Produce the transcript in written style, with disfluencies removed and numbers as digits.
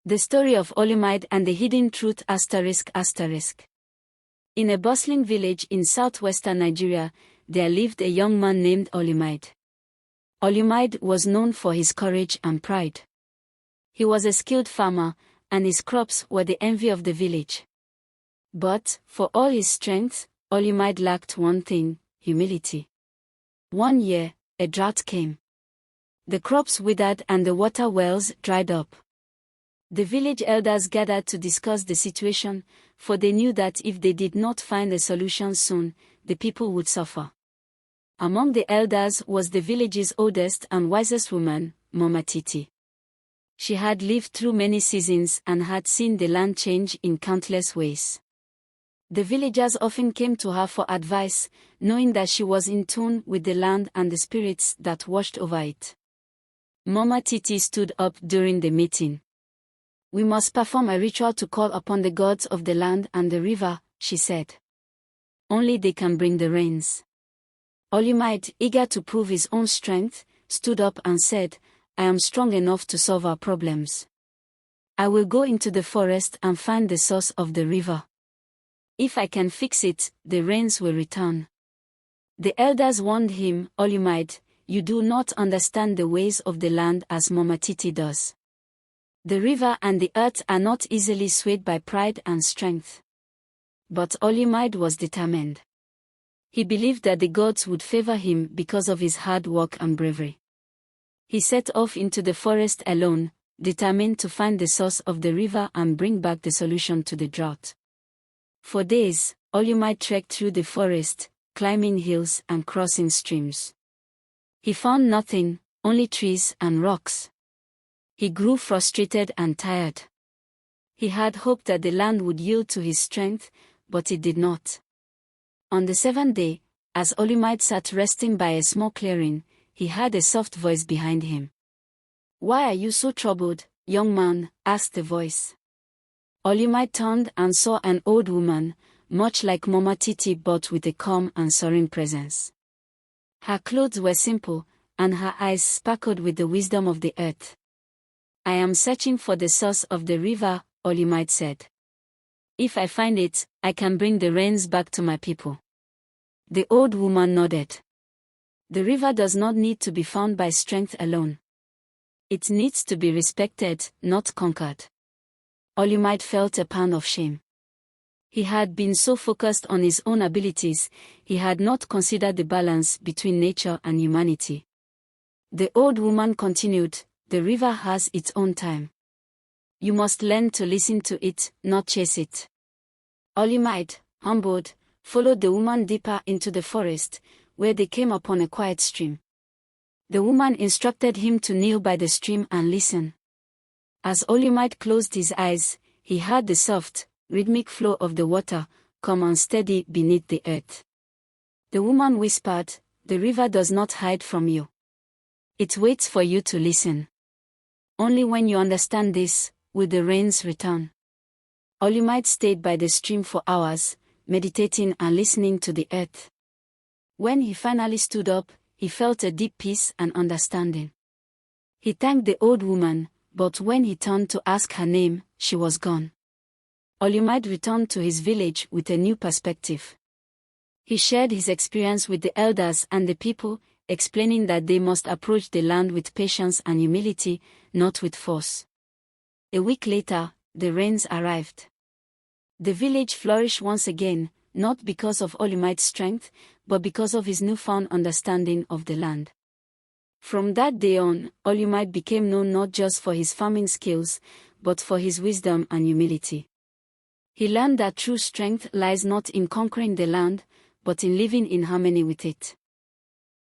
The story of Olumide and the hidden truth ***. In a bustling village in southwestern Nigeria, there lived a young man named Olumide. Olumide was known for his courage and pride. He was a skilled farmer, and his crops were the envy of the village. But, for all his strength, Olumide lacked one thing: humility. One year, a drought came. The crops withered and the water wells dried up. The village elders gathered to discuss the situation, for they knew that if they did not find a solution soon, the people would suffer. Among the elders was the village's oldest and wisest woman, Mama Titi. She had lived through many seasons and had seen the land change in countless ways. The villagers often came to her for advice, knowing that she was in tune with the land and the spirits that washed over it. Mama Titi stood up during the meeting. "We must perform a ritual to call upon the gods of the land and the river," she said. "Only they can bring the rains." Olumide, eager to prove his own strength, stood up and said, "I am strong enough to solve our problems. I will go into the forest and find the source of the river. If I can fix it, the rains will return." The elders warned him, "Olumide, you do not understand the ways of the land as Mama Titi does. The river and the earth are not easily swayed by pride and strength." But Olumide was determined. He believed that the gods would favor him because of his hard work and bravery. He set off into the forest alone, determined to find the source of the river and bring back the solution to the drought. For days, Olumide trekked through the forest, climbing hills and crossing streams. He found nothing, only trees and rocks. He grew frustrated and tired. He had hoped that the land would yield to his strength, but it did not. On the seventh day, as Olumide sat resting by a small clearing, he heard a soft voice behind him. "Why are you so troubled, young man?" asked the voice. Olumide turned and saw an old woman, much like Mama Titi but with a calm and serene presence. Her clothes were simple, and her eyes sparkled with the wisdom of the earth. "I am searching for the source of the river," Olumide said. "If I find it, I can bring the rains back to my people." The old woman nodded. "The river does not need to be found by strength alone. It needs to be respected, not conquered." Olumide felt a pound of shame. He had been so focused on his own abilities, he had not considered the balance between nature and humanity. The old woman continued, "The river has its own time. You must learn to listen to it, not chase it." Olumide, humbled, followed the woman deeper into the forest, where they came upon a quiet stream. The woman instructed him to kneel by the stream and listen. As Olumide closed his eyes, he heard the soft, rhythmic flow of the water, calm and steady beneath the earth. The woman whispered, "The river does not hide from you. It waits for you to listen. Only when you understand this, will the rains return." Olumide stayed by the stream for hours, meditating and listening to the earth. When he finally stood up, he felt a deep peace and understanding. He thanked the old woman, but when he turned to ask her name, she was gone. Olumide returned to his village with a new perspective. He shared his experience with the elders and the people, explaining that they must approach the land with patience and humility, not with force. A week later, the rains arrived. The village flourished once again, not because of Olumide's strength, but because of his newfound understanding of the land. From that day on, Olumide became known not just for his farming skills, but for his wisdom and humility. He learned that true strength lies not in conquering the land, but in living in harmony with it.